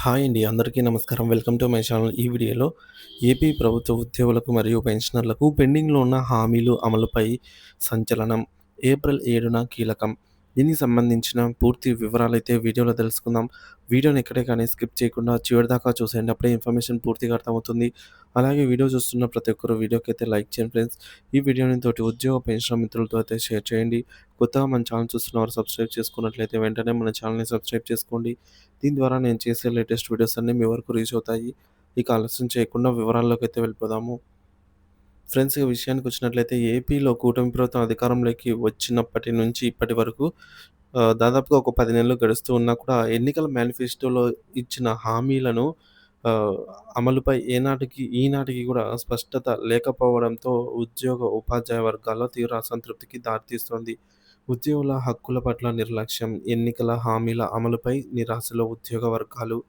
Hi అండి. అందరికీ నమస్కారం. Welcome to my channel. ఈ వీడియోలో ఏపీ ప్రభుత్వ ఉద్యోగులకు మరియు పెన్షనర్లకు పెండింగ్‌లో ఉన్న హామీలు అమలుపై సంచలనం. ఏప్రిల్ 7న కీలకం. దీనికి సంబంధించిన పూర్తి వివరాలైతే వీడియోలో తెలుసుకుందాం. వీడియోని ఎక్కడే కానీ స్కిప్ చేయకుండా చివరిదాకా చూసేయండి. అప్పుడే ఇన్ఫర్మేషన్ పూర్తిగా అర్థమవుతుంది. అలాగే వీడియో చూస్తున్న ప్రతి ఒక్కరు వీడియోకైతే లైక్ చేయండి ఫ్రెండ్స్. ఈ వీడియోని తోటి ఉద్యోగ పెన్షన్ మిత్రులతో అయితే షేర్ చేయండి. కొత్తగా మన ఛానల్ చూస్తున్నవారు సబ్స్క్రైబ్ చేసుకున్నట్లయితే వెంటనే మన ఛానల్‌ని సబ్స్క్రైబ్ చేసుకోండి. దీని ద్వారా నేను చేసే లేటెస్ట్ వీడియోస్ అన్నీ మీ వరకు రీచ్ అవుతాయి. ఇక ఆలస్యం చేయకుండా వివరాల్లోకైతే వెళ్ళిపోదాము. ఫ్రెండ్స్ ఈ విషయానికి వచ్చినట్లయితే ఏపీలో కూటమి ప్రభుత్వం అధికారంలోకి వచ్చినప్పటి నుంచి ఇప్పటి వరకు దాదాపుగా ఒక 10 నెలలు గడుస్తూ ఉన్నా కూడా ఎన్నికల మేనిఫెస్టోలో ఇచ్చిన హామీలను ఆహ్, అమలుపై ఈనాటికి కూడా స్పష్టత లేకపోవడంతో ఉద్యోగ, ఉపాధ్యాయ వర్గాల్లో తీవ్ర అసంతృప్తికి దారితీస్తోంది. ఉద్యోగుల హక్కుల పట్ల నిర్లక్ష్యం, ఎన్నికల హామీల అమలుపై నిరాశలో ఉద్యోగ వర్గాలు.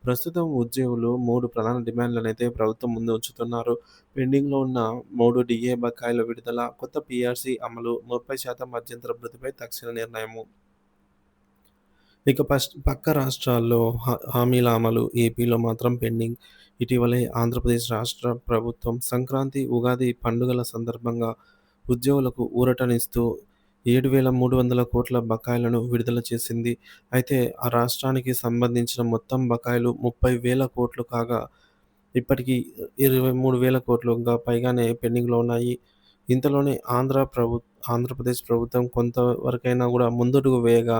ప్రస్తుతం ఉద్యోగులు 3 ప్రధాన డిమాండ్‌లనైతే ప్రభుత్వం ముందు ఉంచుతున్నారు. పెండింగ్‌లో ఉన్న 3 డీఏ బకాయిల విడుదల, కొత్త పీఆర్సీ అమలు, 30% మధ్యంతర భృతిపై తక్షణ నిర్ణయము. ఇక పక్క రాష్ట్రాల్లో హామీల అమలు ఏపీలో మాత్రం పెండింగ్. ఇటీవలే ఆంధ్రప్రదేశ్ రాష్ట్ర ప్రభుత్వం సంక్రాంతి, ఉగాది పండుగల సందర్భంగా ఉద్యోగులకు ఊరటనిస్తూ 7,300 కోట్ల బకాయిలను విడుదల చేసింది. అయితే ఆ రాష్ట్రానికి సంబంధించిన మొత్తం బకాయిలు 30,000 కోట్లు కాగా ఇప్పటికి 23,000 కోట్లు ఇంకా పైగానే పెండింగ్‌లో ఉన్నాయి. ఇంతలోనే ఆంధ్రప్రదేశ్ ప్రభుత్వం కొంత వరకైనా గూడా ముందడుగు వేయగా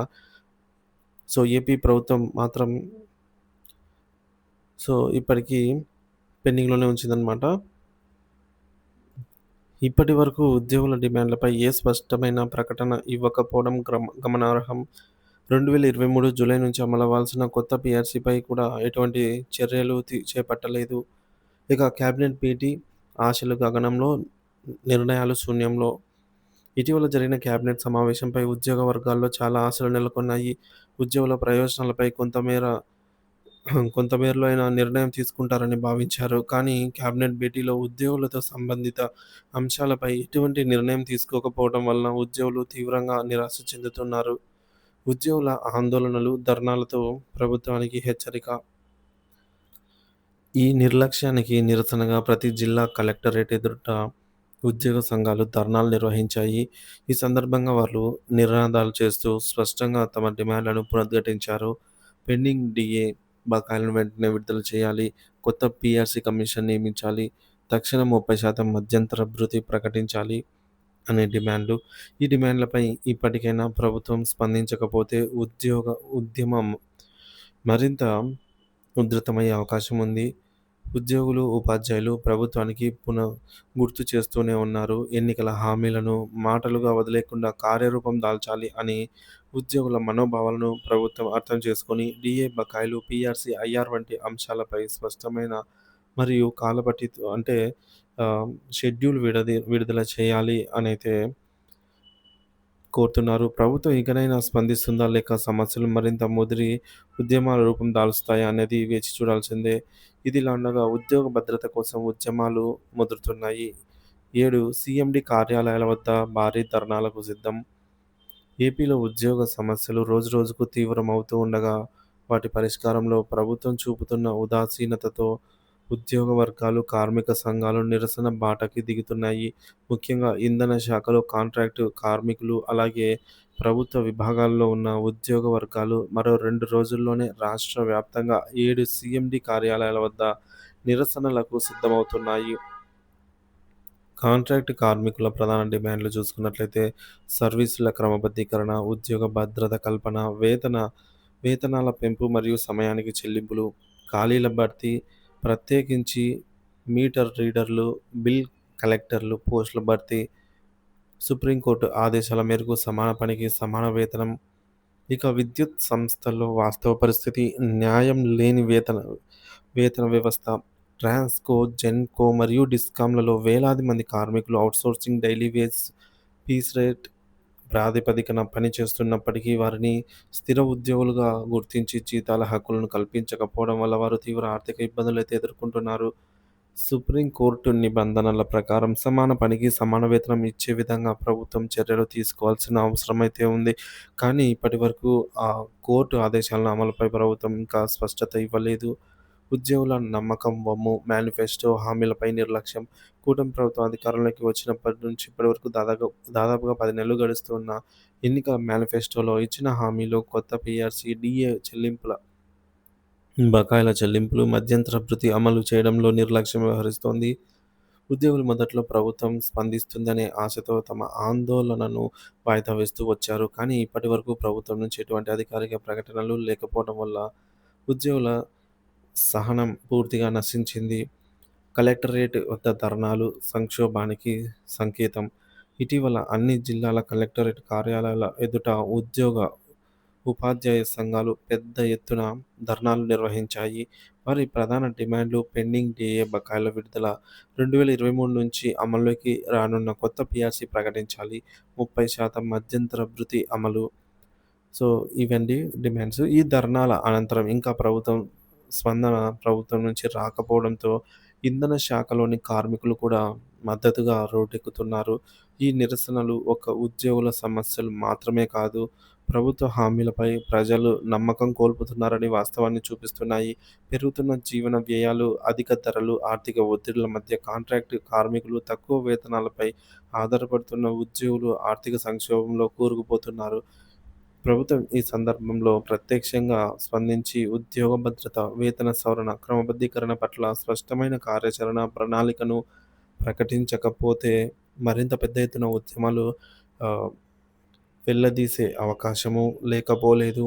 ఏపీ ప్రభుత్వం మాత్రం ఇప్పటికీ పెండింగ్‌లోనే ఉంచిందనమాట. ఇప్పటి వరకు ఉద్యోగుల డిమాండ్లపై ఏ స్పష్టమైన ప్రకటన ఇవ్వకపోవడం గమనార్హం. 2023 జూలై నుంచి అమలవ్వాల్సిన కొత్త పీఆర్సీపై కూడా ఎటువంటి చర్యలు చేపట్టలేదు. ఇక కేబినెట్ భేటీ ఆశలు గగనంలో, నిర్ణయాలు శూన్యంలో. ఇటీవల జరిగిన కేబినెట్ సమావేశంపై ఉద్యోగ వర్గాల్లో చాలా ఆశలు నెలకొన్నాయి. ఉద్యోగుల ప్రయోజనాలపై కొంతమేరలో అయినా నిర్ణయం తీసుకుంటారని భావించారు. కానీ కేబినెట్ భేటీలో ఉద్యోగులతో సంబంధిత అంశాలపై ఎటువంటి నిర్ణయం తీసుకోకపోవడం వలన ఉద్యోగులు తీవ్రంగా నిరాశ చెందుతున్నారు. ఉద్యోగుల ఆందోళనలు, ధర్నాలతో ప్రభుత్వానికి హెచ్చరిక. ఈ నిర్లక్ష్యానికి నిరసనగా ప్రతి జిల్లా కలెక్టరేట్ ఎదుట ఉద్యోగ సంఘాలు ధర్నాలు నిర్వహించాయి. ఈ సందర్భంగా వాళ్ళు నినాదాలు చేస్తూ స్పష్టంగా తమ డిమాండ్లను పునరుద్ఘాటించారు. పెండింగ్ డీఏ బకాయిలను వెంటనే విడుదల చేయాలి. కొత్త పీఆర్సీ కమిషన్ నియమించాలి. తక్షణం 30% మధ్యంతర భృతి ప్రకటించాలి అనే డిమాండ్లు. ఈ డిమాండ్లపై ఇప్పటికైనా ప్రభుత్వం స్పందించకపోతే ఉద్యమం మరింత ఉధృతమయ్యే అవకాశం ఉంది. ఉద్యోగులు, ఉపాధ్యాయులు ప్రభుత్వానికి గుర్తు చేస్తూనే ఉన్నారు. ఎన్నికల హామీలను మాటలుగా వదిలేయకుండా కార్యరూపం దాల్చాలి అని. ఉద్యోగుల మనోభావాలను ప్రభుత్వం అర్థం చేసుకొని డీఏ బకాయిలు, పీఆర్సీ, ఐఆర్ వంటి అంశాలపై స్పష్టమైన మరియు కాలపట్టితో అంటే షెడ్యూల్ విడుదల చేయాలి అనైతే కోరుతున్నారు. ప్రభుత్వం ఇకనైనా స్పందిస్తుందా? లేక సమస్యలు మరింత ముదిరి ఉద్యమాల రూపం దాలుస్తాయా అనేది వేచి చూడాల్సిందే. ఇదిలా ఉండగా ఉద్యోగ భద్రత కోసం ఉద్యమాలు ముదురుతున్నాయి. 7 సీఎండీ కార్యాలయాల వద్ద భారీ ధర్నాలకు సిద్ధం. ఏపీలో ఉద్యోగ సమస్యలు రోజురోజుకు తీవ్రమవుతూ ఉండగా, వాటి పరిష్కారంలో ప్రభుత్వం చూపుతున్న ఉదాసీనతతో ఉద్యోగ వర్గాలు, కార్మిక సంఘాలు నిరసన బాటకి దిగుతున్నాయి. ముఖ్యంగా ఇంధన శాఖలో కాంట్రాక్టు కార్మికులు, అలాగే ప్రభుత్వ విభాగాల్లో ఉన్న ఉద్యోగ వర్గాలు మరో 2 రోజుల్లోనే రాష్ట్ర వ్యాప్తంగా 7 సీఎండీ కార్యాలయాల వద్ద నిరసనలకు సిద్ధమవుతున్నాయి. కాంట్రాక్ట్ కార్మికుల ప్రధాన డిమాండ్లు చూసుకున్నట్లయితే సర్వీసుల క్రమబద్ధీకరణ, ఉద్యోగ భద్రత కల్పన, వేతనాల పెంపు మరియు సమయానికి చెల్లింపులు, ఖాళీల భర్తీ, ప్రత్యేకించి మీటర్ రీడర్లు, బిల్ కలెక్టర్లు పోస్టుల భర్తీ, సుప్రీంకోర్టు ఆదేశాల మేరకు సమాన పనికి సమాన వేతనం. ఇక విద్యుత్ సంస్థల్లో వాస్తవ పరిస్థితి, న్యాయం లేని వేతన వ్యవస్థ. ట్రాన్స్‌కో, జెన్‌కో మరియు డిస్కామ్‌లలో వేలాది మంది కార్మికులు outsourcing, daily wage, piece rate ప్రాతిపదికన పనిచేస్తున్నప్పటికీ వారిని స్థిర ఉద్యోగులుగా గుర్తించి జీతాల హక్కులను కల్పించకపోవడం వల్ల వారు తీవ్ర ఆర్థిక ఇబ్బందులైతే ఎదుర్కొంటున్నారు. సుప్రీంకోర్టు నిబంధనల ప్రకారం సమాన పనికి సమాన వేతనం ఇచ్చే విధంగా ప్రభుత్వం చర్యలు తీసుకోవాల్సిన అవసరమైతే ఉంది. కానీ ఇప్పటివరకు ఆ కోర్టు ఆదేశాల అమలుపై ప్రభుత్వం ఇంకా స్పష్టత ఇవ్వలేదు. ఉద్యోగుల నమ్మకం వమ్ము, మేనిఫెస్టో హామీలపై నిర్లక్ష్యం. కూటమి ప్రభుత్వం అధికారంలోకి వచ్చినప్పటి నుంచి ఇప్పటివరకు దాదాపుగా 10 నెలలు గడుస్తున్నా ఎన్నికల మేనిఫెస్టోలో ఇచ్చిన హామీలు, కొత్త పీఆర్సీ, డీఏ చెల్లింపుల బకాయిల చెల్లింపులు, మధ్యంతర భృతి అమలు చేయడంలో నిర్లక్ష్యం వ్యవహరిస్తోంది. ఉద్యోగులు మొదట్లో ప్రభుత్వం స్పందిస్తుందనే ఆశతో తమ ఆందోళనను వాయిదా వేస్తూ వచ్చారు. కానీ ఇప్పటివరకు ప్రభుత్వం నుంచి ఎటువంటి అధికారిక ప్రకటనలు లేకపోవడం వల్ల ఉద్యోగుల సహనం పూర్తిగా నశించింది. కలెక్టరేట్ వద్ద ధర్నాలు సంక్షోభానికి సంకేతం. ఇటీవల అన్ని జిల్లాల కలెక్టరేట్ కార్యాలయాల ఎదుట ఉపాధ్యాయ సంఘాలు పెద్ద ఎత్తున ధర్నాలు నిర్వహించాయి. వారి ప్రధాన డిమాండ్లు పెండింగ్ డీఏ బకాయిల విడుదల, 2023 నుంచి అమల్లోకి రానున్న కొత్త పీఆర్సీ ప్రకటించాలి, 30% మధ్యంతర భృతి అమలు. సో, ఇవండి డిమాండ్స్. ఈ ధర్నాల అనంతరం ఇంకా స్పందన ప్రభుత్వం నుంచి రాకపోవడంతో ఇంధన శాఖలోని కార్మికులు కూడా మద్దతుగా రోడ్డెక్కుతున్నారు. ఈ నిరసనలు ఒక్క ఉద్యోగుల సమస్యలు మాత్రమే కాదు, ప్రభుత్వ హామీలపై ప్రజలు నమ్మకం కోల్పోతున్నారని వాస్తవాన్ని చూపిస్తున్నాయి. పెరుగుతున్న జీవన వ్యయాలు, అధిక ధరలు, ఆర్థిక ఒత్తిడుల మధ్య కాంట్రాక్ట్ కార్మికులు, తక్కువ వేతనాలపై ఆధారపడుతున్న ఉద్యోగులు ఆర్థిక సంక్షోభంలో కూరుకుపోతున్నారు. ప్రభుత్వం ఈ సందర్భంలో ప్రత్యక్షంగా స్పందించి ఉద్యోగ భద్రత, వేతన సవరణ, క్రమబద్ధీకరణ పట్ల స్పష్టమైన కార్యాచరణ ప్రణాళికను ప్రకటించకపోతే మరింత పెద్ద ఎత్తున ఉద్యమాలు ఆహ్, వెల్లదీసే అవకాశము లేకపోలేదు.